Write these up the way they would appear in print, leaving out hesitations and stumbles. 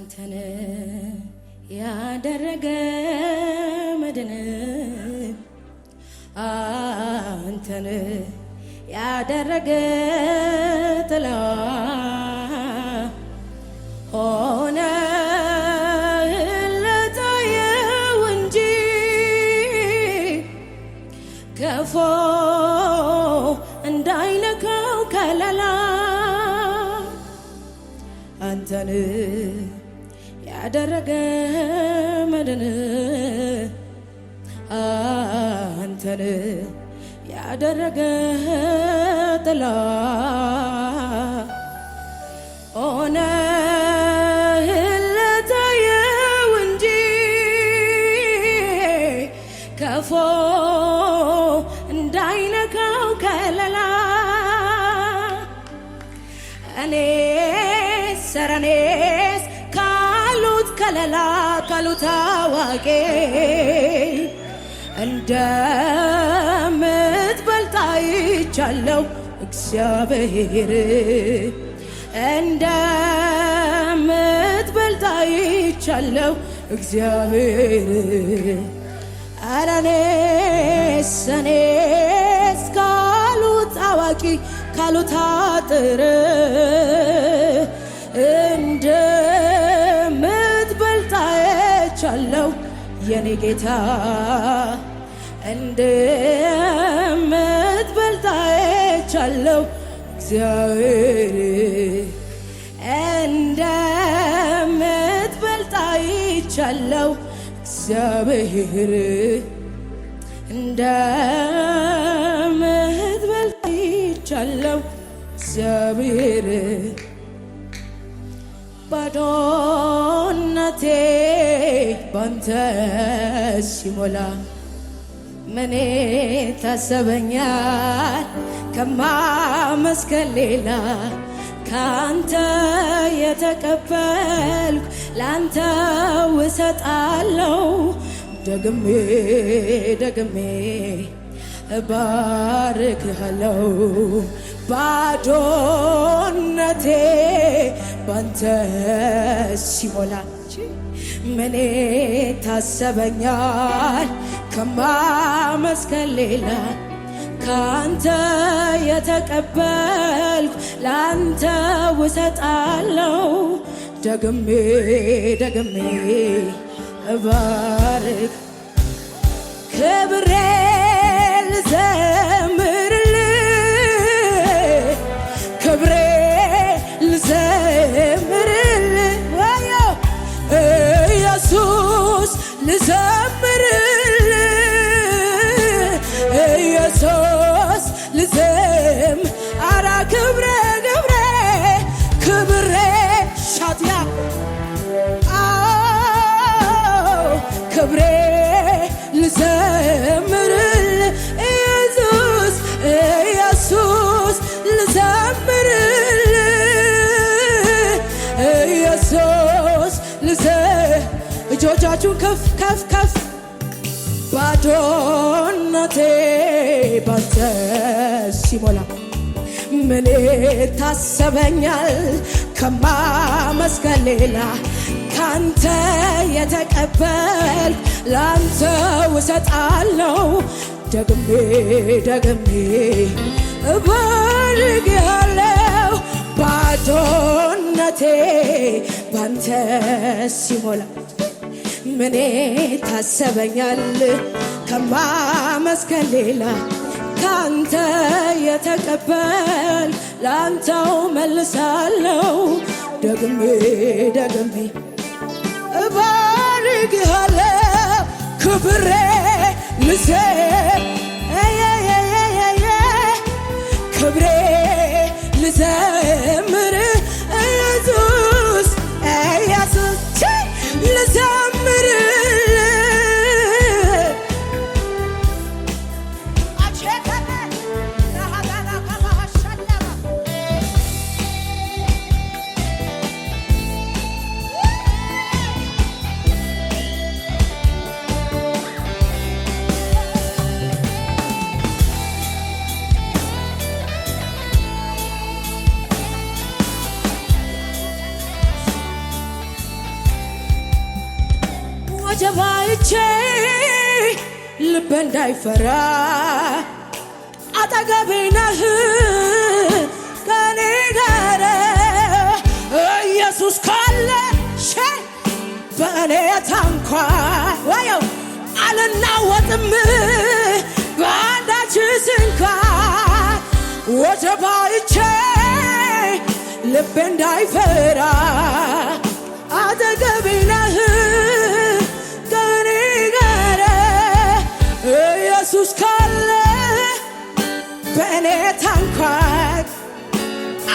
አንተን ያደረገ መድን አንተን ያደረገ ጥላ ሆነ ለታየው እንጂ ከፎ እንዳይነካው ከለላ አንተን ያደረገ መድን አንተን ያደረገ ጥላ ሆነ ለታየው እንጂ ከፎ እንዳይነካው ከለላ እኔስ ካሉት ከለላ ካሉት አዋቂ እንደምትበልጥ አይቻለው እግዚአብሔር እንደምትበልጥ አይቻለው እግዚአብሔር ኧረ እኔስ ካሉት አዋቂ ካሉት አጥር እንደምትበልጥ አይቻለው የኔ ጌታ እንደምትበልጥ አይቻለው እግዚአብሔር እንደምትበልጥ አይቻለው እግዚአብሔር እንደምትበልጥ አይቻለው እግዚአብሔር ባዶነቴ ባንተ ሲሞላ ምን ታሰበኛል ከማመስገን ሌላ ካንተ የተቀበልኩ ላንተ እሰጣለሁ ደግሜ ደግሜ እባርክሃለሁ ባዶነቴ ባንተ ሲሞላ ምን ታሰበኛል ከማመስገን ሌላ ካንተ የተቀበልኩ ላንተ እሰጣለሁ ደግሜ ደግሜ እባርክ ክብሬ ልዘምርልህ ክብሬ ልዘምርልህ ወዮ ኢየሱስ ልዘምርልህ ኢየሱስ ልዘም አራ ክብሬ ክብሬ ክብሬ ሻትያ ክብሬ ልዘምርልህ ኢየሱስ ኢየሱስ ልዘምርልህ ኢየሱስ እጆቻችሁን ከፍ ከፍ ከፍ ባዶነቴ ባንተ ሲሞላ ምን ታሰበኛል ከማመስገን ሌላ ካንተ የተቀበልኩ ላንተ እሰጣለሁ ደግሜ ደግሜ እባርክሃለሁ ባዶነቴ ባንተ ሲሞላ ምን ታሰበኛል ከማመስገን ሌላ ካንተ የተቀበልኩ ላንተው መልሳለሁ ደግሜ ደግሜ እባርክሃለሁ ክብሬ ክብሬ ልዘምር ኢየሱስ ኢየሱስ ልዘምር ወጀብ አይቼ ልቤ እንዳይፈራ አጠገቤ ነህ ከኔ ጋር ኢየሱስ ካለ በእኔ ታንኳ ወየው አልናወጥም በአንዳችስ እንኳን ወጀብ አይቼ ልቤ እንዳይፈራ አጠገቤ ነህ ከኔ ጋር ኢየሱስ ካለ በእኔ ታንኳ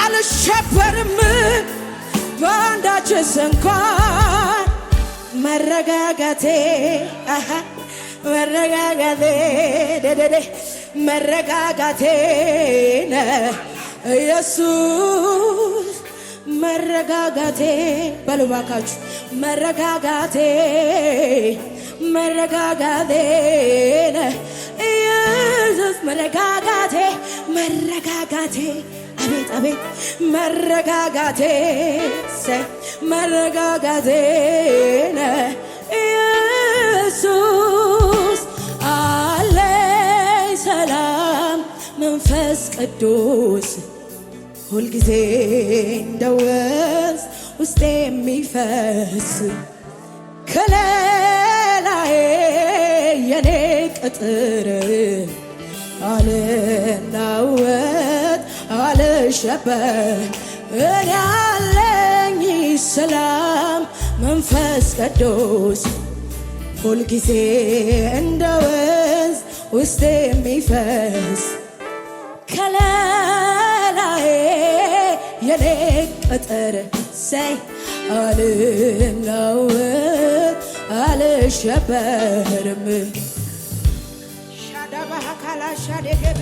አልሸበርም በአንዳችስ እንኳን መረጋጋቴ መረጋጋቴ ደደደ መረጋጋቴ ነህ ኢየሱስ መረጋጋቴ በሉ ባካችሁ መረጋጋቴ መረጋጋቴ ነህ ኢየሱስ መረጋጋቴ መረጋጋቴ አቤት አቤት መረጋጋቴ መረጋጋቴ ነህ ኢየሱስ አለኝ ሰላም መንፈስ ቅዱስ ሁልጊዜ እንደ ወንዝ ውስጤ የሚፈስ ከለላዬ የኔ ቅጥር አልናወጥ አልሸበር እኔ አለኝ ሰላም መንፈስ ቅዱስ ሁልጊዜ እንደ ወንዝ ውስጤ የሚፈስ ከለላዬ የኔ ቅጥር ሰይ አልናወጥ አልሸበርም ሻዳባሃ ካላሻደገቤ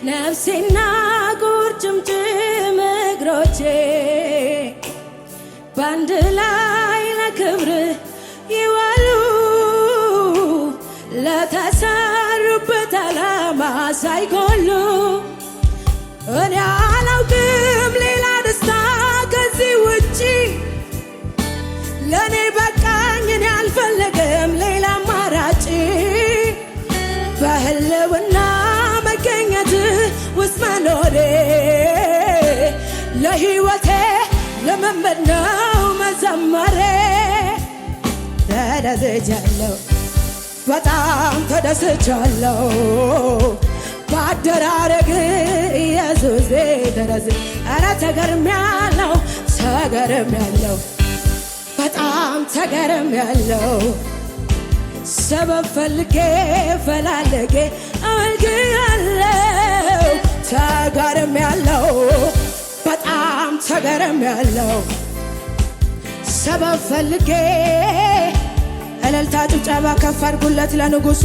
ነፍሴና ቁርጭምጭም እግሮቼ በአንድ ላይ ለክብር ይዋሉ ለተሰሩበት ዓላማ ሳይጎሉ እኔ አላውቅም ሌላ ደስታ ከዚህ ውጪ ለእኔ በቃኝ እኔ አልፈለግም ሌላ አማራጭ በህልውና መገኘት ውስጥ መኖሬ ለሕይወቴ ለመመድ ነው መዘመሬ ተደስቻለሁ በጣም ተደስቻለሁ በአደራረግ ኢየሱሴ ኧረ ተገርሜያለሁ ተገርሜያለሁ በጣም ተገርሜያለሁ ሰበብ ፈልጌ ፈላልጌ አልግያለሁ ተገርሜያለሁ በጣም ተገርሜያለሁ ሰበብ ፈልጌ እልልታ ጭብጨባ ከፍ አድርጉለት ለንጉሡ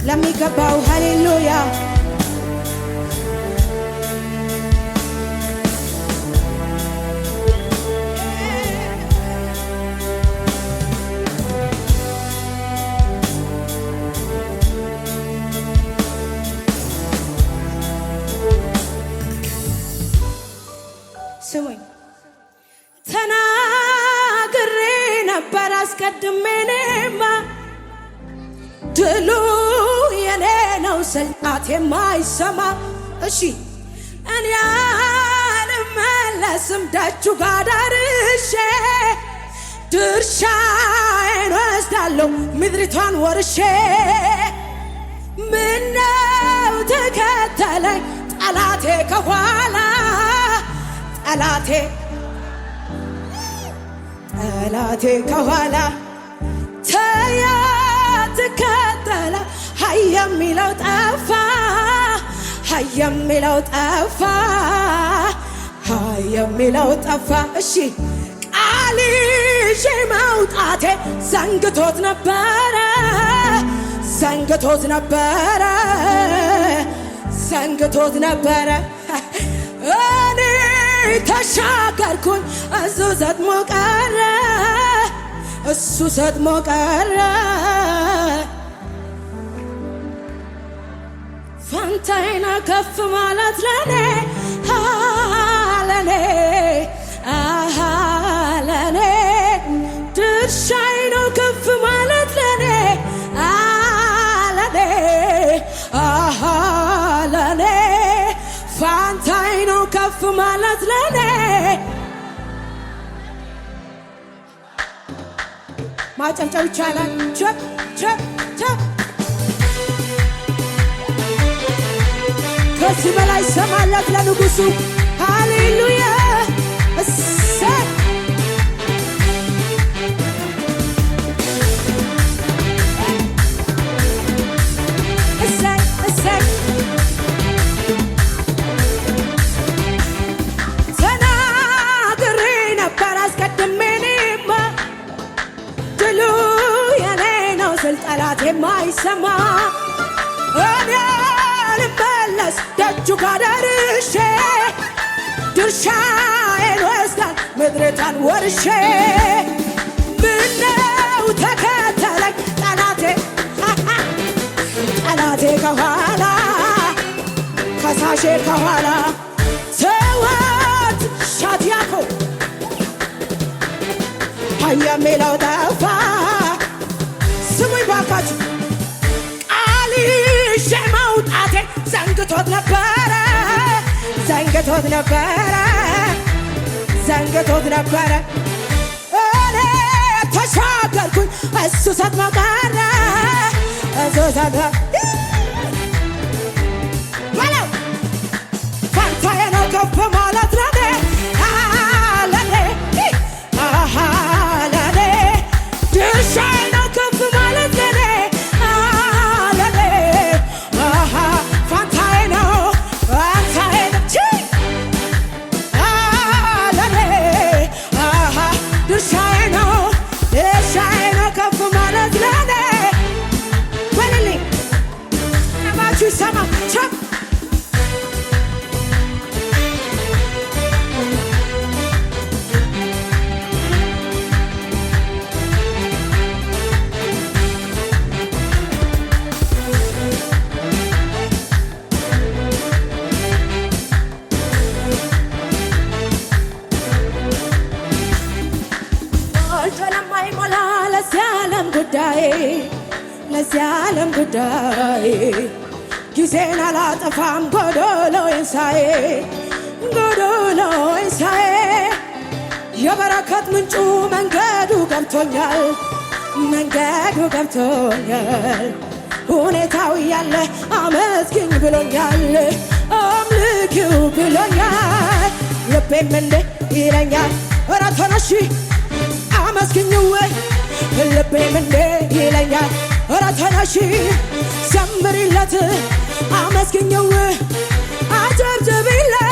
ለሚገባው ሃሌሉያ ስሙኝ ተናግሬ ነበር አስቀድሜ እኔማ ድሉ የኔ ነው ስልጣት የማይሰማ እሺ እኔ አልመለስም ደጁ ጋር ደርሼ ድርሻዬን ወስዳለሁ ምድሪቷን ወርሼ ምነው ተከተለኝ ጠላቴ ከኋላ ጠላቴ ከኋላ ተከተለ ሃይ የሚለው ጠፋ ሃይ የሚለው ጠፋ እሺ ቃል ይዤ መውጣቴ ዘንግቶት ነበረ ዘንግቶት ነበረ ዘንግቶት ነበረ እኔ ተሻገርኩኝ እሱ ሰጥሞ ቀረ እሱ ሰጥሞ ቀረ ፋንታዬን ከፍ ማለት ለኔ ለኔ ለኔ ድርሻዬ ነው ከፍ ማለት ለኔ ለኔ ለኔ ፋንታዬ ነው ከፍ ማለት ለኔ ማጨብጨብ ይቻላል ቸፕ ቸፕ ቸፕ ከዚህ በላይ ሰማለት ለንጉሱ ሃሌሉያ እሰይ እሰይ እሰይ ተናግሬ ነበር አስቀድሜ እኔማ ድሉ የኔ ነው ስል ጠላት የማይሰማ እኔ ልመለስ ደጁ ጋር ደርሼ ድርሻዬን ወስዳል ምድሪቷን ወርሼ ምነው ተከተለኝ ጠላቴ ጠላቴ ከኋላ ከሳሼ ከኋላ ተወት ሻትያኮ የሚለው ጠፋ ስሙኝ ባካችሁ ቃልሼ መውጣቴ ዘንግቶት ነበረ ዘንግቶት ነበረ ዘንግቶት ነበረ እኔ ተሻገርኩኝ እሱ ሰጥሞ ቀረ እሱ ሰጥሞ በለው ፋንታዬ ነው ከፍ ማለት ለኔ ለኔ ለኔ ድርሻዬ ነው ከፍ ማለት ለኔ ለኔ ፋንታዬ ነው ፋንታዬ ነው ለኔ ድርሻዬ ነው ከፍ ማለት ለኔ በልልኝ ነባችሁ ይሰማ ቸፕ ለማይሞላ ለዚህ ዓለም ጉዳይ ጊዜን አላጠፋም ጎዶሎዬን ሳይ የበረከት ምንጩ መንገዱ ገብቶኛል ሁኔታው ያለ አመስግኝ ብሎኛል አምልኪው ብሎኛል ልቤም እንደ ይለኛል ኧረ ተነሺ አመስግኝው ልቤም እንደ ይለኛል ኧረ ተነሺ ዘምሪለት አመስግኝው አጨብጭቢለት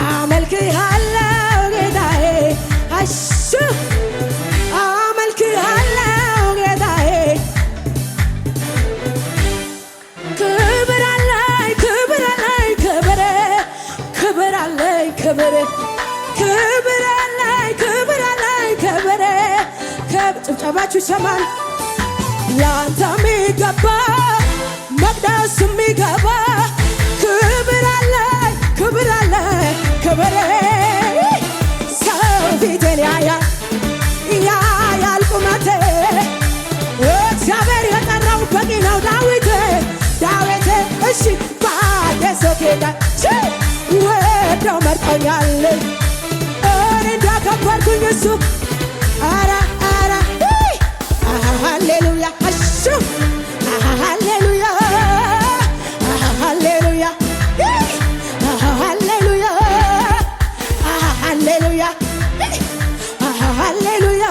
አመልክሃለሁ ጌታዬ አሹ አመልክሃለሁ ጌታዬ ክብር አለኝ ክብር አለኝ ክብር ክብር አለኝ ክብር ክብር አለኝ ክብር አለኝ ክብር ጭብጨባችሁ ይሰማል ላንተ የሚገባ መቅደስ የሚገባ ክብር አለኝ ክብር አለኝ ክብር ሰው ፊቴን ያያል ቁመቴ እግዚአብሔር የጠራው በቂ ነው ዳዊት እሺ ባየሰው ጌታ ወደው መርጦኛል እኔ እንዳከበርኩኝ እሱ አራ ሃሌሉያ አሹ ሃሌሉያ ሃሌሉያ ሃሌሉያ ሃሌሉያ ሃሌሉያ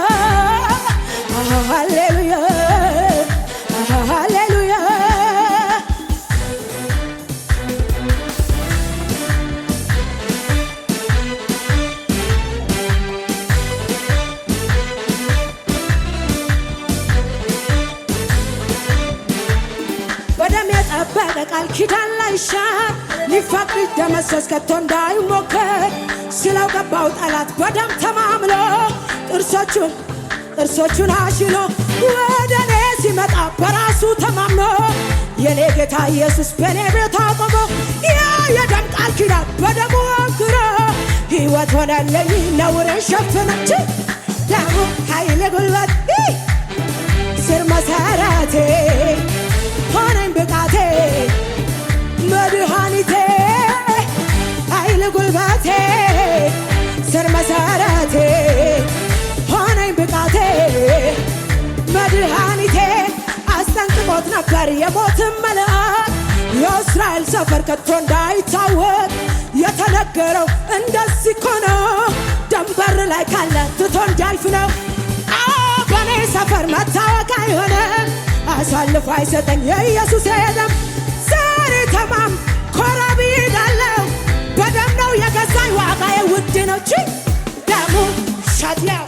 ሃሌሉያ ሃሌሉያ በቃል ኪዳን ላይ ሻር ሊፈቅድ ደመሰስ ከቶ እንዳይሞከር ስለው ገባው ጠላት በደም ተማምሎ ጥርሶቹን አሽሎ ወደ እኔ ሲመጣ በራሱ ተማምኖ የኔ ጌታ ኢየሱስ በኔ ቤት አቆሞ ያ የደም ቃል ኪዳን በደሙ አንክሮ ሕይወት ሆነልኝ ነውሬን ሸፈነች ደሙ ኃይሌ ጉልበት ስር መሠረቴ ሆነኝ ብቃቴ መድኃኒቴ ኃይሌ ጉልበቴ ስር መሠረቴ ሆነኝ ብቃቴ መድኃኒቴ አስጠንቅቆት ነበር የሞትን መልአክ የእስራኤል ሰፈር ከቶ እንዳይታወቅ የተነገረው እንደዚህ እኮ ነው ደንበር ላይ ካለ ትቶ እንዲያልፍ ነው በኔ ሰፈር መታወቅ አይሆንም አሳልፎ አይሰጠኝ የኢየሱስ ደም ዛሬ ተማም ኮራ ብዬዳለሁ በደም ነው የገዛኝ ዋጋዬ ውድ ነው ደሙ ሻትያው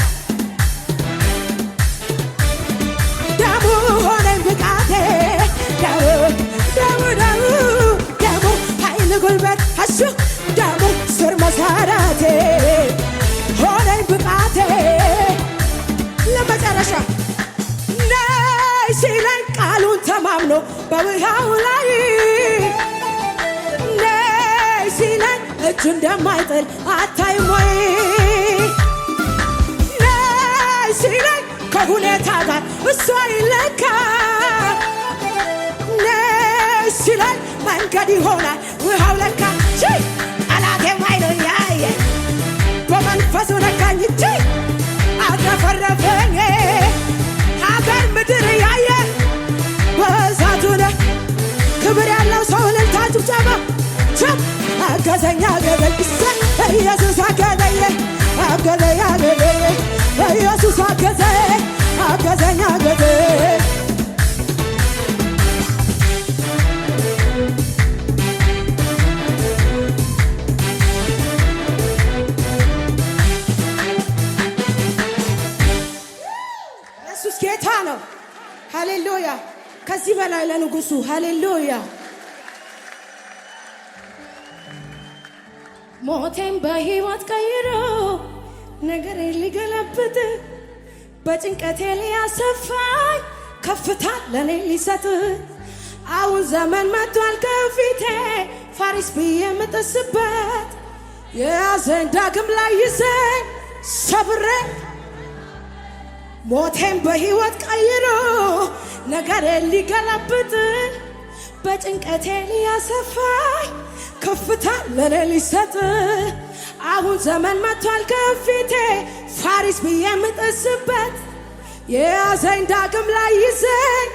ደሙ ሆነኝ ብቃቴ ደሙ ኃይል ጉልበት እሱ ደሙ ስር መሠረቴ ሆነኝ ብቃቴ ለመጨረሻ ነይ ሲለኝ ቃሉን ተማምኖ በውሃው ላይ ነይ ሲለኝ እጁ እንደማይጥል አታይም ወይ ነይ ሲለኝ ከሁኔታ ጋር እሱ አይለካ ነይ ሲለኝ መንገድ ይሆናል ውሃው ለካ ጠላቴም አይኑን ያየ በመንፈሱ ነካኝ አረፈረፈኝ ሀገር ምድር ያየ በእሳቱ ነው ክብር ያለው ሰው እልልታ ጭብጨባ አገዘኝ አገዘኝ ኢየሱስ አገዘኝ አገዘኝ አገዘኝ ኢየሱስ አገዘኝ አገዘኝ አገዘኝ ኢየሱስ ጌታ ነው ሃሌሉያ ከዚህ በላይ ለንጉሱ ሃሌሉያ ሞቴን በሕይወት ቀይሮ ነገሬን ሊገለብጥ በጭንቀቴ ሊያሰፋኝ ከፍታ ለኔ ሊሰጥ አሁን ዘመን መጥቷል ከፊቴ ፋሪስ ብዬ የምጥስበት የያዘኝ ዳግም ላይ ይዘኝ ሰብሬ ሞቴን በሕይወት ቀይሮ ነገሬን ሊገለብጥ በጭንቀቴ ሊያሰፋኝ ከፍታ ለኔ ሊሰጥ አሁን ዘመን መጥቷል ከፊቴ ፋሪስ ብዬ የምጥስበት የያዘኝ ዳግም ላይ ይዘኝ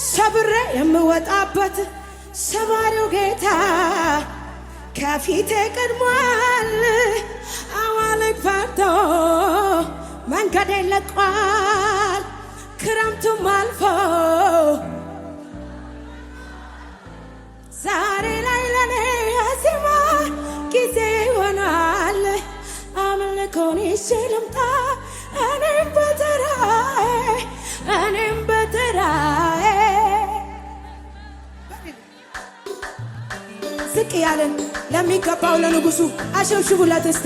ሰብሬ የምወጣበት ሰባሪው ጌታ ከፊቴ ቀድሟል አዋልቅ ፈርቶ መንገዴን ለቋል ክረምቱም አልፎ ዛሬ ላይ ለኔ ዜማ ጊዜ ይሆናል አምልኮን ይዤ ልምጣ እኔም በተራዬ ዝቅ ያለን ለሚገባው ለንጉሱ አሸብሽቡለት እስቲ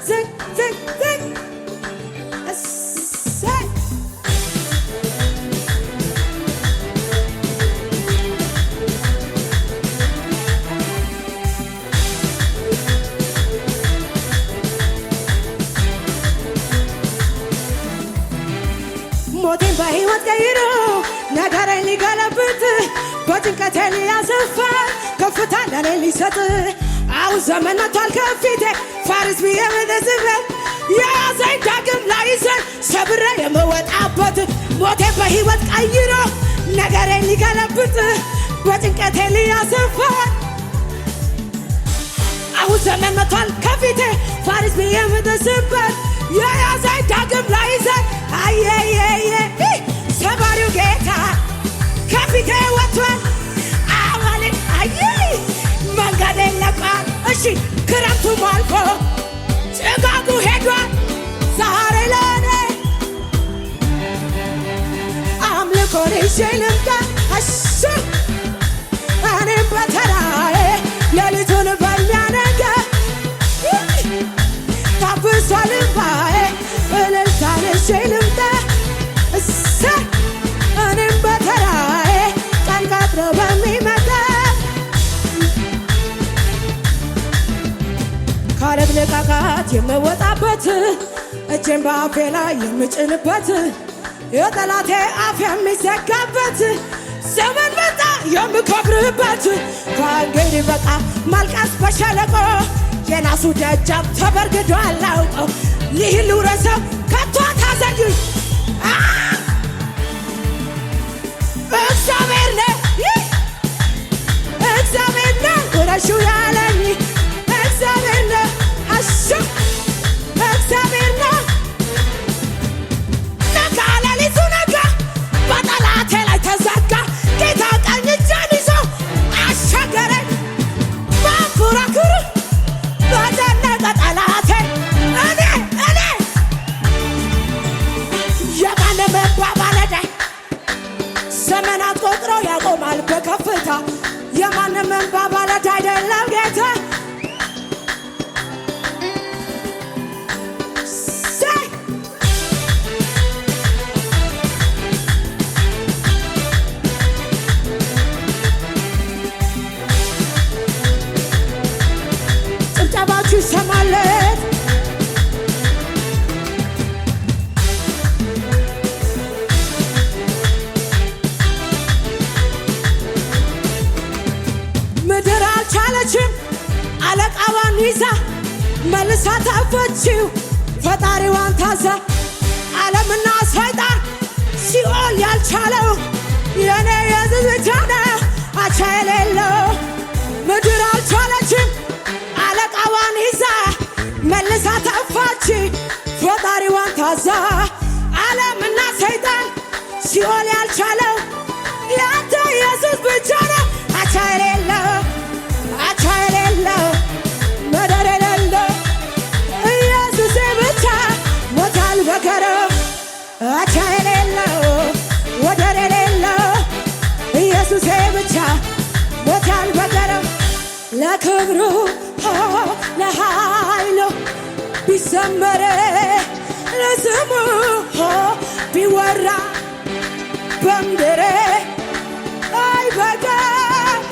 ዝቅ ዝቅ ዝቅ ሞቴን በሕይወት ቀይሮ ነገሬን ሊገለብጥ በጭንቀቴ ሊያሰፋ ከፍታ ለኔ ሊሰጥ አሁን ዘመን መጥቷል ከፊቴ ፋሪስ ብዬ የምጥስበት የያዘኝ ዳግም ላይ ይዘኝ ሰብሬ የምወጣበት ሞቴን በሕይወት ቀይሮ ነገሬን ሊገለብጥ በጭንቀቴ ሊያሰፋ አሁን ዘመን መጥቷል ከፊቴ ፋሪስ ብዬ የምጥስበት የያዘኝ ዳግም ላይ ይዘኝ አየየየ ሰባሪው ጌታ ከፊቴ ወጥቷል አዋልቅ አየ መንገዴን ለቋል እሺ ክረምቱም አልፎ ጭጋጉ ሄዷል ዛሬ ለኔ አምልኮን ይዤ ልምጣ እሺ እኔም ካለመነቃቃት የምወጣበት እጄን በአፌ ላይ የምጭንበት የጠላቴ አፍ የሚዘጋበት ዘመን መጣ የምከብርበት ከእንግዲህ በቃ ማልቀስ በሸለቆ የናሱ ደጃፍ ተበርግዷል አውቀው ልሂድ ልውረሰው ከቶ ታዘግይ እግዚአብሔር ነው እግዚአብሔር ነው ውረሹ ያለኝ እግዚአብሔር ነው አሹ እግዚአብሔር ነው ነጋ ሌሊቱ ነጋ በጠላቴ ላይ ተዘጋ ጌታ ቀኝ እጄን ይዞ አሻገረኝ ባንኮራኩር በደነቀ ጠላቴ እኔ የማንም እንባ ባለዳይ ዘመናት ቆጥሮ ያቆማል በከፍታ የማንም እንባ ባለዳይ አይደለም ጌታ ጭብጨባችሁ ይሰማለት ምድር አልቻለችም አለቃዋን ይዛ መልሳ ታፈችው ፈጣሪዋን ታዛ ዓለምና ሰይጣን ሲኦል ያልቻለው የኔ ኢየሱስ ብቻ ነው አቻ የሌለው ምድር አልቻለችም አለቃዋን ይዛ መልሳ ታፋች ፈጣሪዋን ታዛ ዓለምና ሰይጣን ሲኦል ያልቻለው ያንተ ኢየሱስ ብቻ ነው አቻ የሌለው መደር የሌለው ኢየሱስ ብቻ ሞታል በከረው አቻ የሌለው ወደር የሌለው ኢየሱስ ብቻ ሞታል በከረው ለክብሩ ለኃይሉ ቢዘመር ለስሙ ቢወራ በምድር አይበቃ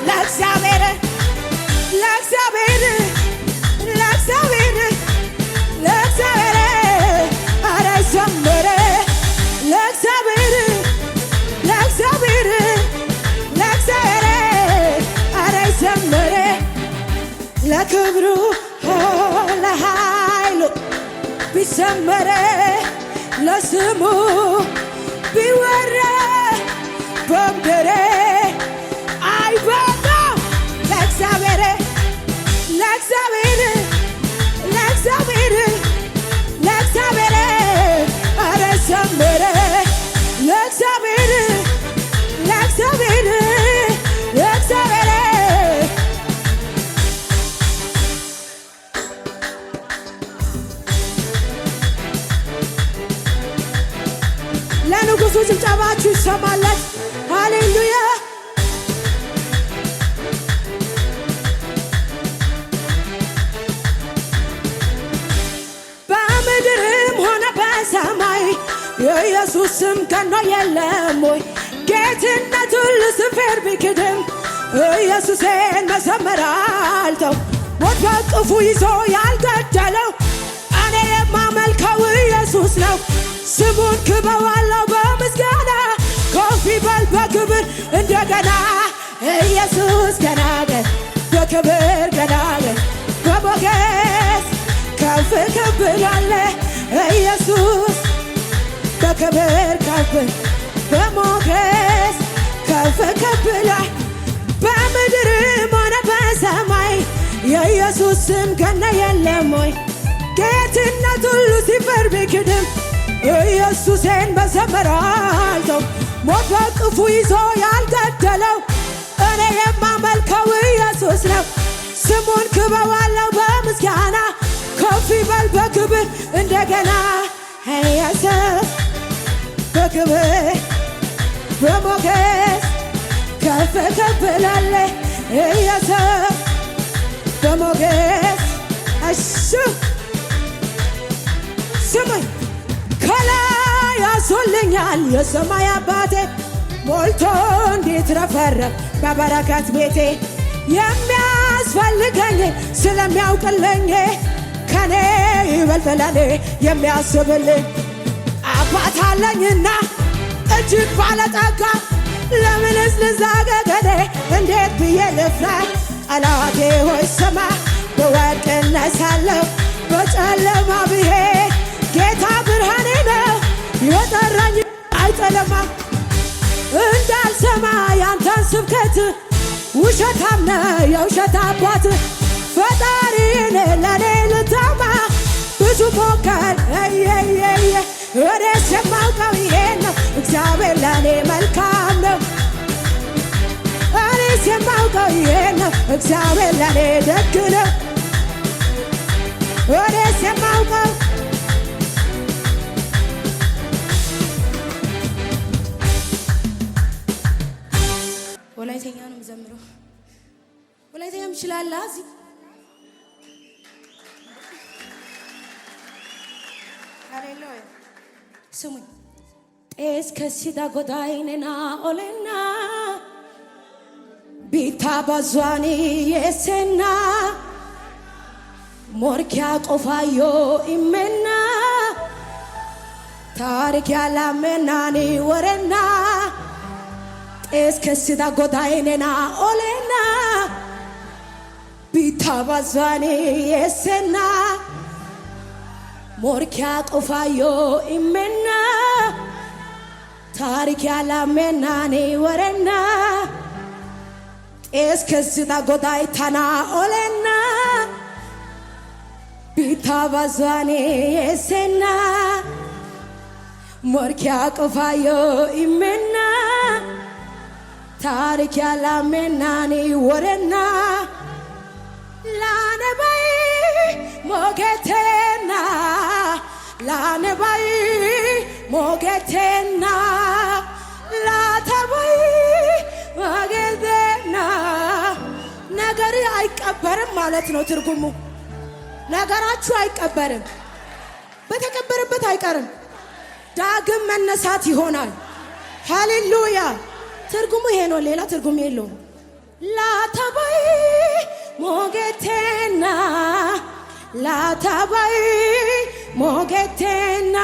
ለእግዚአብሔር ኧረ ይዘመር ለእግዚአብሔር ኧረ ይዘመር ለክብሩ ለኃይሉ ቢዘመር ለስሙ ቢወራ በምድር አይበቃ ለእግዚአብሔር ኧረ ዘመረ ለእግዚአብሔር ለንጉሡ ጭብጨባችሁ ይሰማለት ሃሌሉያ በምድርም ሆነ በሰማይ የኢየሱስ ስም ገኖ የለም ወይ ጌትነቱን ልስፌር ቢክድም ኢየሱሴን መዘመር አልተው ሞት በቅፉ ይዞ ያልገደለው እኔ የማመልከው ኢየሱስ ነው ስሙን ክበዋለሁ በምስጋና ከፍ ይበል በክብር እንደገና ኢየሱስ ገናገን በክብር ገናገን በሞገስ ከፍ ከፍ ብሏል ኢየሱስ በክብር ከፍ በሞገስ ከፍ ከፍ ብሏል በምድርም ሆነ በሰማይ የኢየሱስ ስም ገና የለም ወይ ጌትነቱን ሉሲፈር ቢክድም ኢየሱሴን መዘመር አልተው ሞት በቅፉ ይዞ ያልገደለው እኔ የማመልከው ኢየሱስ ነው ስሙን ክበዋለሁ በምስጋና ከፍ ይበል በክብር እንደገና ኢየሱስ በክብር በሞገስ ከፍ ከፍ ብሏል ኢየሱስ በሞገስ እሱ ስሙኝ ከላይ ያዞልኛል የሰማይ አባቴ ሞልቶ እንዲትረፈረፍ በበረከት ቤቴ የሚያስፈልገኝ ስለሚያውቅልኝ ለኔ ይበልጥ ለኔ የሚያስብልኝ አባት አለኝና እጅግ ባለጠጋ ለምንስ ልዛገገኔ እንዴት ብዬ ልፍራ ጠላቴ ሆይ ስማ በወድቅ እነሳለሁ በጨለማ ብሄድ ጌታ ብርሃኔ ነው የጠራኝ አይጠለማ እንዳልሰማ ያንተን ስብከት ውሸታም ነው የውሸት አባት ፈጣሪን ለኔ ልታማ ብዙ ሞከር እኔስ የማውቀው ይሄን ነው እግዚአብሔር ለኔ መልካም ነው እኔስ የማውቀው ይሄን ነው እግዚአብሔር ለኔ ደግ ነው እኔስ የማውቀው ወላይተኛ ነው የምዘምረው ወላይተኛም ይችላል እዚህ ሃሌሉያ ስሙኝ ጤስ ከሲዳ ጎዳይነና ኦለና ቢታ ባዟኒ የሰና ሞርኪያ ቆፋዮ ኢመና ታሪክ ያላመናኒ ወረና ጤስ ከሲዳ ጎዳይነና ኦለና ቢታ ባዟኒ የሰና ሞርኪያ ቆፋዮ ኢመና ታሪክ ያላመናኒ ወረና ጤስ ከሲዳ ጎዳይታና ኦለና ቢታ ባዟኒ የሰና ሞርኪያ ቆፋዮ ኢመና ታሪክ ያላመናኒ ወረና ላነባይ ሞገቴና ላነባይ ሞገቴና ላተባይ ሞገቴና ነገር አይቀበርም ማለት ነው ትርጉሙ ነገራችሁ አይቀበርም በተቀበረበት አይቀርም ዳግም መነሳት ይሆናል ሃሌሉያ ትርጉሙ ይሄ ነው ሌላ ትርጉም የለውም ላተባይ ሞገቴና ላተባይ ሞገቴና